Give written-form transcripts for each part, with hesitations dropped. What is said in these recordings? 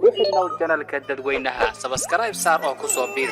وحنا وجنال كدد وينها سبسكرايب صار أو كوسوبير.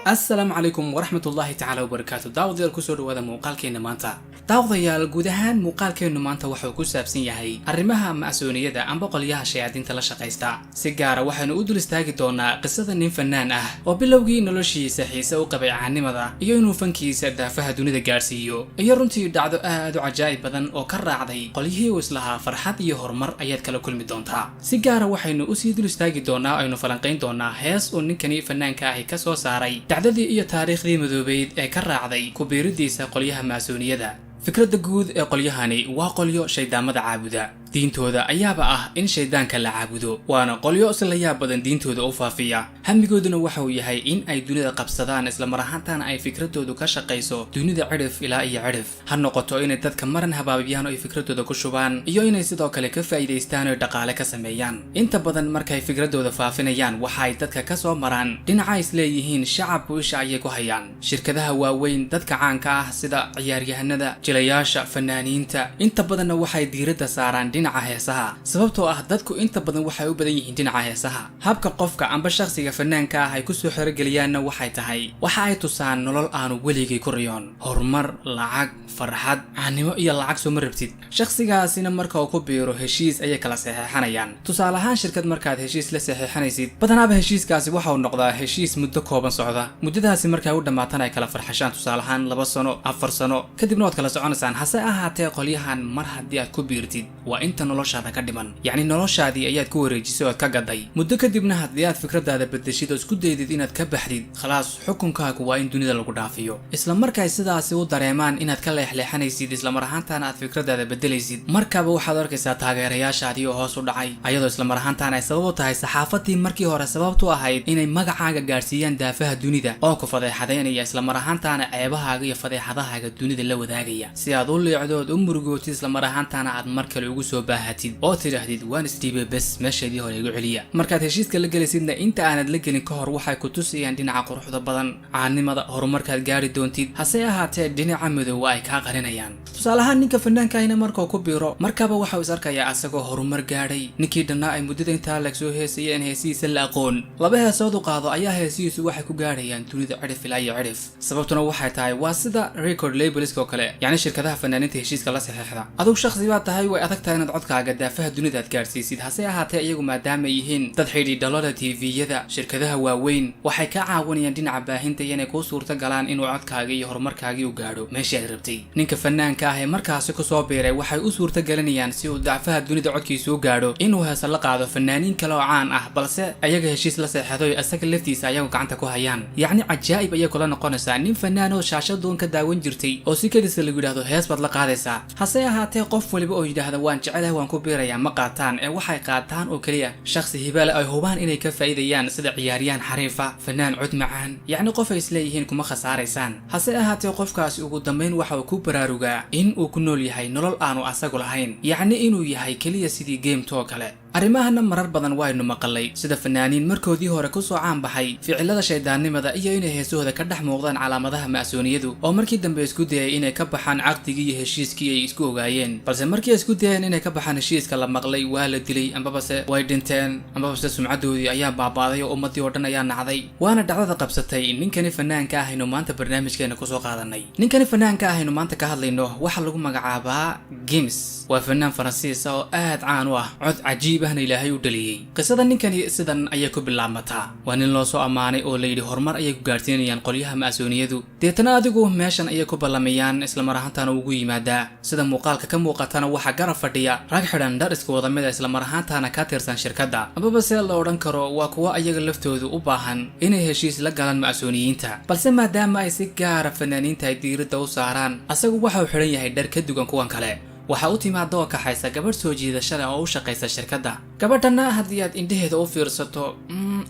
السلام عليكم ورحمة الله تعالى وبركاته. داود الكسر وهذا مقال كينا مانتا. داود يا الجودهان مقال كينا مانتا وحوكو سابسين يهي. الرمها مأسونية ده أم بقول ياها شيادين تلاشى قيستا. سيجارة وحنا أدور استاجدونا قصة نين فنان وبلوجي نلوشي سحيسة وقبع عني مذا. يونو فنكي سدا فهدوني ده جارسيو. يرنتي دعدو دو عجائب بدن أو كرر عضي. قليه وصلها فرحات يهرمر أيات كلو كل مدونتها. سيجارة وحنا أسيدور استاجدونا أينو فلانقين دونا هيس ونكني فنان كاهي كسو ساري. دعددي iyo taariikhdii madoobeyd ee ka raacday ku biiridiisa qolyaha maasuuniyada fikradda guud ee qolyahani waa qolyo shaydaamada caabuda diintooda ayaaba ah in shaydaanka la caabudo waana qolyo isla yaab badan diintooda u faafiya hamigooduna waxa uu yahay in ay dunida qabsadaan isla mar ahaantaana ay fikradoodu ka shaqeyso dunida cirif ilaa iyo cirif ha noqoto inay dadka maran habaabiyaan oo ay fikradooda ku shubaan iyo inay sidoo kale ka faa'iideystaan oo dhaqaale ka sameeyaan inta badan markay fikradooda faafinayaan waxa ay dadka ka soo maraan dhinaca isleeyihiin shacabku isha ayay ku hayaan shirkadaha waaweyn dadka caanka ah sida ciyaaryahanada jilayaasha fanaaniinta inta badanna waxay diiradda saaraan dhinaca heesaha sababtoo ah dadku inta badan waxay u badan yihiin dhinaca heesaha habka qofka amba shakhsiga fanaanka ah ay ku soo xirigeliyaan waxay tahay waxa ay tusaan nolol aanu weligay ku riyoon horumar lacag farxad aanimo iyo lacag soo marabtid shakhsigaasina marka uu ku biiro heshiis ay kala saxeexanayaan tusaale ahaan shirkad markaad heshiis la saxeexanaysid badanaaba heshiiskaasi waxa uu noqdaa heshiis muddo kooban socda muddadaasi markay u dhamaatana ay kala farxashaan tusaale ahaan 2 sano 4 sano kadibna waad kala soconaysaan hase ahaatee qolyahan mar haddii aad ku biirtid waa inta noloshaada ka dhiman yacni noloshaadii ayaad ku wareejisay oo ka gaday muddo kadibna haddii aad fikradaada bedeshid oo isku daydid inaad ka baxdid khalaas xukunkaagu waa in dunida lagu dhaafiyo isla markay sidaasi u dareemaan inaad ka leexleexanaysid isla mar ahaantaana aad fikradaada bedelaysid markaba waxaad arkaysaa taageerayaashaadii oo hoos u dhacay ayadoo isla mar ahaantaana ay sabab u tahay saxaafadii markii hore sababtu ahayd inay magacaaga gaarsiiyaan daafaha dunida oo ku fadeexadeynaya isla mar ahaantaana ceebahaaga iyo fadeexadahaaga dunida la wadaagaya si aad u leecdood u murugootid isla mar ahaantaana aad mar kale ugu soo baahatid oo tidhaahdid waan isdhiibay bes meeshaydii hore igu celiya markaad heshiiska la gelaysidna inta aanad la gelin ka hor waxay ku tusayaan dhinaca quruxda badan caanimada horumarkaad gaari doontid hase ahaatee dhinaca madow ay kaa qarinayaan tusaale ahaan ninka fanaankaahina markuu ku biiro markaba waxa uu is arkayaa asagoo horumar gaadhay ninkii dhannaa ay muddada intaa lag soo heesayeen heesihiisa la aqoon laba heesood u qaado ayaa heesihiisu waxay ku gaadhayaan dunida cirif ilaa iyo cirif sababtuna waxay tahay waa sida record labelska oo kale yacni shirkadaha fanaaniinta heshiiska la saxeexda adug shakhsi baad tahay way adag tahay inaad codkaaga daafaha dunida aad gaarsiisid hase ahaatee iyagu maadaama ay yihiin dad xidhi dhalada tviyada shirkadaha waaweyn waxay ka caawinayaan dhinaca baahinta inay kuu suurta galaan inuu codkaaga iyo horumarkaagii u gaadho meeshii aad rabtay ninka fanaanka ah ee markaasi ku soo biiray waxay u suurta galinayaan si uu daafaha dunida codkiisu u gaadho inuu heesa la qaado fanaaniin kale oo caan ah balse ayaga heshiis la saxeexday asaga laftiisa ayagu gacanta ku hayaan yacni cajaa'ib ayay kula noqonaysaa nin fanaan oo shaashadoon ka daawan jirtay oo si kadisa lagu yidhaahdo hees baad la qaadaysaa hase ahaatee qof waliba oo yidhaahda waan jecelahay waan ku biirayaa ma qaataan ee waxay qaataan oo kaliya shakhsi hibaale ay hubaan inay ka faa'iidayaan sida ciyaariyaan xariifa fanaan cod macaan yacni qof ay isleeyihiin kuma khasaaraysaan hase ahaatee qofkaasi ugu dambayn waxa uu ku baraarugaa in uu ku nool yahay nolol aanu asagu lahayn yacni inuu yahay kaliya sidii geemtoo kale arrimahana marar badan waynu maqalay sida fanaaniin markoodii hore ku soo caan baxay ficilada shaydaannimada iyo inay heesahooda ka dhex muuqdaan calaamadaha ma'suuniyadu oo markii dambe isku dayay inay ka baxaan caqdigii iyo heshiiskii ay isku ogaayeen balse markii ay isku dayeen inay ka baxaan heshiiska la maqlay waa la dilay ambabase way dhinteen ambabase sumcadoodii ayaa baabaaday oo ummadii oo dhan ayaa nacday waana dhacdada qabsatay ninkani fanaanka ah aynu maanta barnaamijkeena kusoo qaadanay ninkani fanaanka ah aynu maanta ka hadlayno waxa lagu magacaabaa Gims waa fanaan Faransiis oo aad caan u ah cod cajiib ahna ilaahay u dhaliyay qisada ninkani sidan ayay ku bilaabmataa waa nin loo soo amaanay oo la yidhi horumar ayay ku gaarsiinayaan qolyaha ma'suuniyadu deetana adigu meeshan ayay ku ballamayaan isla mar ahaantaana ugu yimaadaa sida muuqaalka ka muuqatana waxaa garab fadhiya rag xidhan dhar isku wada mid isla mar ahaantaana ka tirsan shirkadda amaba se la odhan karo waa kuwa ayaga laftoodu u baahan inay heshiis la galaan ma'suuniyiinta balse maadaama ay si gaara fanaaniinta ay diiradda u saaraan asagu waxa uu xidhan yahay dhar ka duwan kuwan kale waxa u timaada oo kaxaysa gabadh soo jiidashada oo u shaqaysa shirkadda gabadhana haddii aad indhaheeda u fiirsato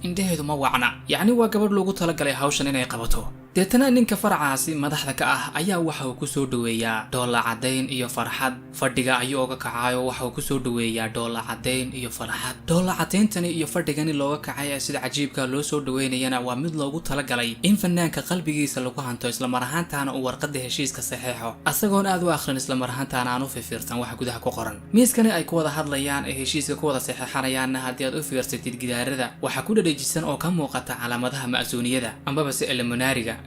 indhaheedu ma wacna yacni waa gabadh loogu talagalay hawshan inay qabato deetana ninka faracaasi madaxda ka ah ayaa waxa uu ku soo dhaweeyaa dhoolla cadayn iyo farxad fadhiga ayuu uga kacayo waxa uu ku soo dhaweeyaa dhoolla cadayn iyo farxad dhoolla cadayntani iyo fadhigani looga kacay sida cajiibka loo soo dhaweynayana waa mid loogu talagalay in fanaanka qalbigiisa lagu hanto isla mar ahaantaana uu warqada heshiiska saxeexo asagoon aad u akhrin isla mar ahaantaana aan u fiirsan waxa gudaha ku qoran miiskani ay ku wada hadlayaan ee heshiiska ku wada saxeexanayaanna haddii aad u fiirsatid gidaarada waxaa ku dhadhejisan oo ka muuqata calaamadaha ma'suuniyada ambaba se illuminati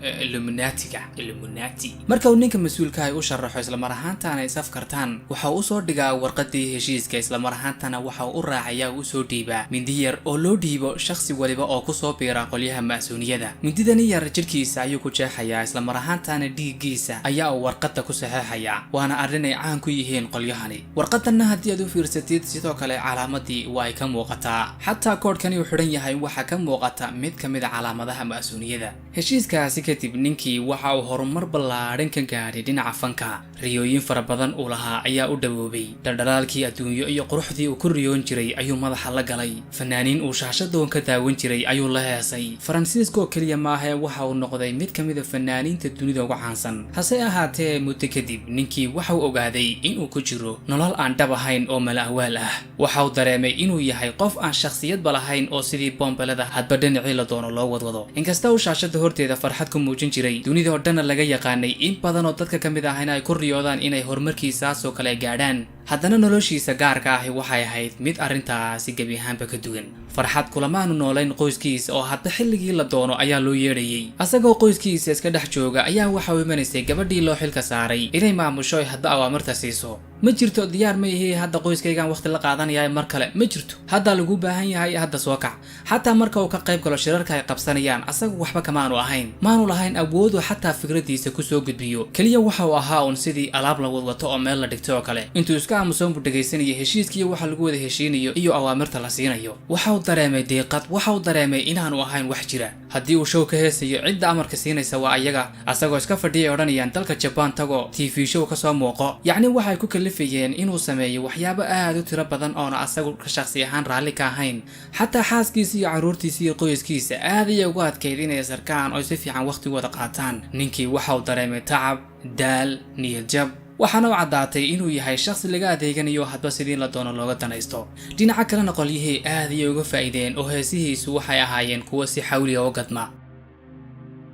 marka uu ninka mas-uulka ay u sharaxo isla mar ahaantaana ay saf kartaan waxa uu soo dhigaa warqadii heshiiska isla mar ahaantaana waxa uu raacayaa uu soo dhiibaa mindi yar oo loo dhiibo shakhsi waliba oo ku soo biira qolyaha ma'suuniyada mindidani yar jirkiisa ayuu ku jeexayaa isla mar ahaantaana dhiiggiisa ayaa uu warqada ku saxeexayaa waana arrin ay caan ku yihiin qolyahani warqadanna haddii aad u fiirsatid sidoo kale calaamadii waa ay ka muuqataa xataa koodhkani uu xidhan yahay waxaa ka muuqata mid ka mid a calaamadaha ma'suuniyada heshiiskaasi kadib ninkii waxa uu horumar ballaadhan ka gaadhay dhinaca fanka riyooyin fara badan uu lahaa ayaa u dhawoobay dhaldhalaalkii adduunyo iyo quruxdii uu ku riyoon jiray ayuu madaxa la galay fanaaniin uu shaashadoon ka daawan jiray ayuu la heesay faransiisko keliya maahee waxa uu noqday mid ka mid a fanaaniinta dunida ugu caansan hase ahaatee muddo kadib ninkii waxa uu ogaaday inuu ku jiro nolol aan dhab ahayn oo mala awaal ah waxa uu dareemay inuu yahay qof aan shakhsiyadba lahayn oo sidii boombalada hadba dhinacii la doono loo wadwado inkasta uu shaashada horteeda farxad ku muujin jiray dunida oo dhanna laga yaqaanay in badan oo dadka ka mid ahayna ay ku riyoodaan inay horumarkiisaasoo kale gaadhaan haddana noloshiisa gaarka ahi waxay ahayd mid arrintaasi gebi ahaanba ka duwan farxad kulamaanu noolayn qoyskiisa oo hadba xilligii la doono ayaa loo yeedhayay asagoo qoyskiisa iska dhex jooga ayaa waxa uu imanaysay gabadhii loo xilka saaray inay maamusho ay hadba awaamirta siiso ma jirto diyaar ma ihii hadda qoyskaygaan waqti la qaadanayaa mar kale ma jirto hadda lagu baahan yahay hadda soo kac xataa marka uu ka qayb galo shirarka ay qabsanayaan asagu waxba kamaanu ahayn maanu lahayn awoodu xataa fikradiisa kusoo gudbiyo keliya waxa uu ahaa uun sidii alaab la wadwato oo meel la dhigto oo kale intuu iska aamusoon buu dhegaysanayay heshiiskiiyo waxa lagu wada heshiinayo iyo awaamirta la siinayo waxa uu dareemay deeqad waxa uu dareemay inaanu ahayn wax jira haddii uu show ka heesayo cidda amarka siinaysa waa ayaga asagoo iska fadhiyay odhanayaan dalka Japan tago TV show ka soo muuqo yacni waxay ku kalifayeen inuu sameeyo waxyaabo aad u tiro badan oona asagu ka shakhsi ahaan raalli ka ahayn xataa xaaskiisa iyo carruurtiisa iyo qoyskiisa aad ayay ugu adkayd inay sarkaan oo si fiican waqtigooda qaataan ninkii waxa uu dareemay tacab daal niyad jab waxaana u caddaatay inuu yahay shakhsi laga adeeganayo hadba sidii la doono looga danaysto dhinaca kalena qolyihii aad ayay uga faa'iideen oo heesihiisu waxay ahaayeen kuwo si xawli oo gadma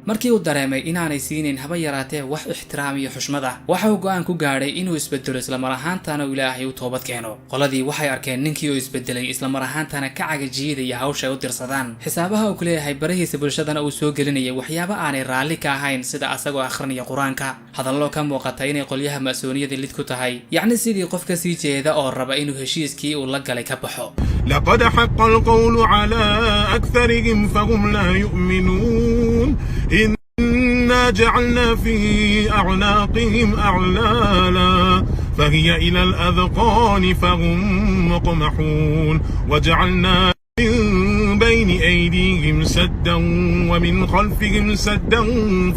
markii uu dareemay inaanay siinin haba yaraatee wax ixtiraam iyo xushmad ah waxa uu go'aan ku gaadhay inuu isbedelo isla mar ahaantaana ilaahay u toobad keeno qoladii waxay arkeen ninkii oo isbedelay isla mar ahaantaana ka cagajiidaya hawsha ay u dirsadaan xisaabaha uu ku leeyahay barahiisa bulshadana uu soo gelinayay waxyaabo aanay raalli ka ahayn sida asagoo akhrinaya qur-aanka hadallo ka muuqata inay qolyaha ma'suuniyada lid ku tahay yacni sidii qof ka sii jeeda oo raba inuu heshiiskii uu la galay ka baxo لقد حق القول على أكثرهم فهم لا يؤمنون إنا جعلنا في أعناقهم أغلالا فهي إلى الأذقان فهم مقمحون وجعلنا من بين أيديهم سدا ومن خلفهم سدا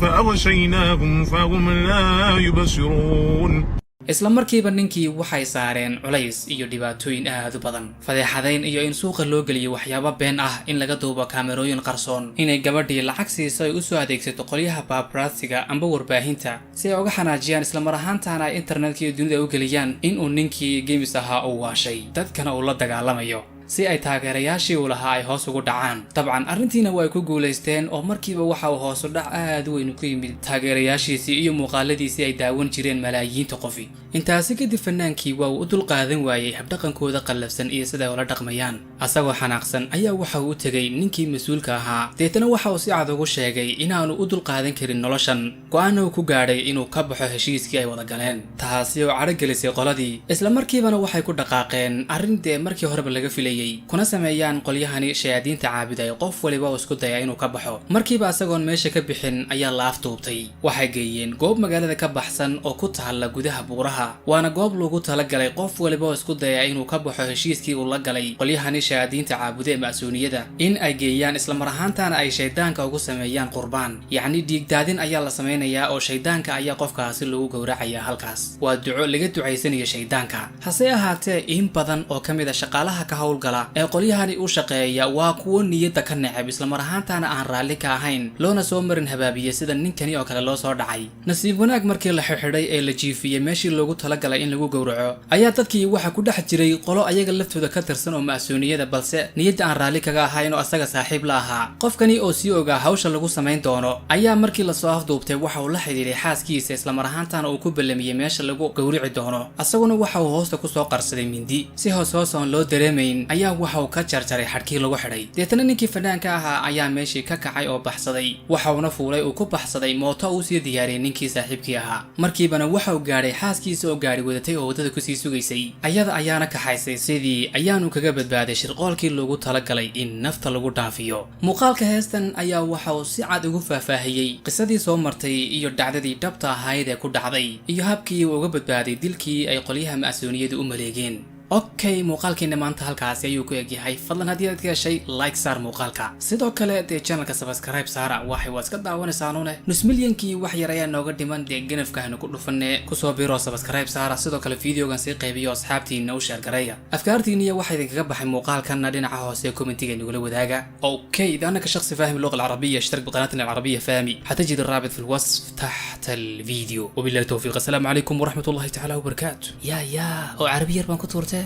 فأغشيناهم فهم لا يبصرون isla markiiba ninkii waxay saareen culays iyo dhibaatooyin aad u badan fadeexadayn iyo in suuqa loo geliyo waxyaabo been ah in laga duubo kaamerooyin qarsoon inay gabadhii lacag siiso ay u soo adeegsato qolyaha paparazziga amba warbaahinta si ay uga xanaajiyaan isla mar ahaantaana ay internetka iyo dunida u geliyaan inuu ninkii geemis ahaa uu waashay dadkana uu la dagaalamayo si ay taageerayaashii uu lahaa ay hoos ugu dhacaan dabcan arrintiina waa ay ku guulaysteen oo markiiba waxa uu hoos u dhac aad u weyn ku yimid taageerayaashiisii iyo muuqaaladiisii ay daawan jireen malaayiinta qofi intaasi kadib fanaankii waa uu u dulqaadan waayey habdhaqankooda qallafsan iyo siday ula dhaqmayaan asagoo xanaaqsan ayaa waxa uu u tegay ninkii mas-uulka ahaa deetana waxa uu si cad ugu sheegay inaanu u dulqaadan karin noloshan go'aana uu ku gaadhay inuu ka baxo heshiiskii ay wada galeen taasi oo cadho gelisay qoladii isla markiibana waxay ku dhaqaaqeen arrin dee markii horeba laga filayay kuna sameeyaan qolyahani shayaadiinta caabuday qof waliba oo isku daya inuu ka baxo markiiba asagoon meesha ka bixin ayaa la afduubtay waxay geeyeen goob magaalada ka baxsan oo ku taalla gudaha buuraha waana goob lagu talagalay qof waliba oo isku daya inuu ka baxo heshiiskii uu la galay qolyahani shayaadiinta caabuday ma'suuniyada in ay geeyaan isla mar ahaantaana ay shaydaanka ugu sameeyaan qurbaan yacni dhiigdaadin ayaa la sameynayaa oo shaydaanka ayaa qofkaasi lagu gowracayaa halkaas waa duco laga ducaysanayo shaydaanka hase ahaatee in badan oo ka mid a shaqaalaha ka howlgala howlgala ee qolyahani u shaqeeya waa kuwo niyadda ka neceb isla mar ahaantaana aan raalli ka ahayn loona soo marin habaabiye sida ninkani oo kale loo soo dhacay. nasiib wanaag markii la xidhay ee la jiifiyey meeshii loogu talagalay in lagu gowraco ayaa dadkii waxa ku dhex jiray qolo ayaga laftooda ka tirsan oo ma'suuniyada balse niyadda aan raalli kaga ahayn oo asaga saaxiib la ahaa. qofkani oo sii ogaa hawsha lagu samayn doono ayaa markii la soo afduubtay waxa uu la xidhiidhay xaaskiisa isla mar ahaantaana uu ku ballamiyey meesha lagu gowrici doono. asaguna waxa uu hoosta ku soo qarsaday mindi si hoos oon loo dareemayn ayaa waxa uu ka jarjaray xadhkii lagu xidhay. deetana ninkii fanaanka ahaa ayaa meeshii ka kacay oo baxsaday waxa uuna fuulay uu ku baxsaday mooto uu sii diyaariyey ninkii saaxiibkii ahaa. markiibana waxa uu gaadhay xaaskiisa oo gaari wadatay oo waddada kusii sugaysay ayada ayaana kaxaysay sidii ayaanu kaga badbaaday shirqoolkii loogu talagalay in nafta lagu dhaafiyo. muuqaalka heestan ayaa waxa uu si cad ugu faahfaahiyey qisadii soo martay iyo dhacdadii dhabta ahayd ee ku dhacday iyo habkii uu uga badbaaday dilkii ay qolyaha ma'suuniyadu u maleegeen. okay, muuqaalkeena maanta halkaasi ayuu ku egyahay. fadlan haddii aad ka heshay like saar muuqaalka, sidoo kale dee channelka subscribe saara. waxay waad iska daawanaysaanune nus milyankii wax yar ayaa nooga dhiman dee ganafkahanu ku dhufane kusoo biro subscribe saara. sidoo kale videogan sii qaybiyo asxaabtiina u sheer gareeya. afkaartiina iyo waxa idinkaga baxay muuqaalkana dhinaca hoose commentiga nagula wadaaga. okay, إذا أنك شخص فاهم اللغة العربية اشترك بقناتنا العربية فامي، حتجد الرابط في الوصف تحت الفيديو. وبالله التوفيق، السلام عليكم ورحمة الله تعالى وبركاته. يا أو عربية بان كتورته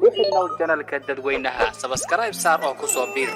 wixii noo janalka dadweynaha subscribe saar oo ku soo biir.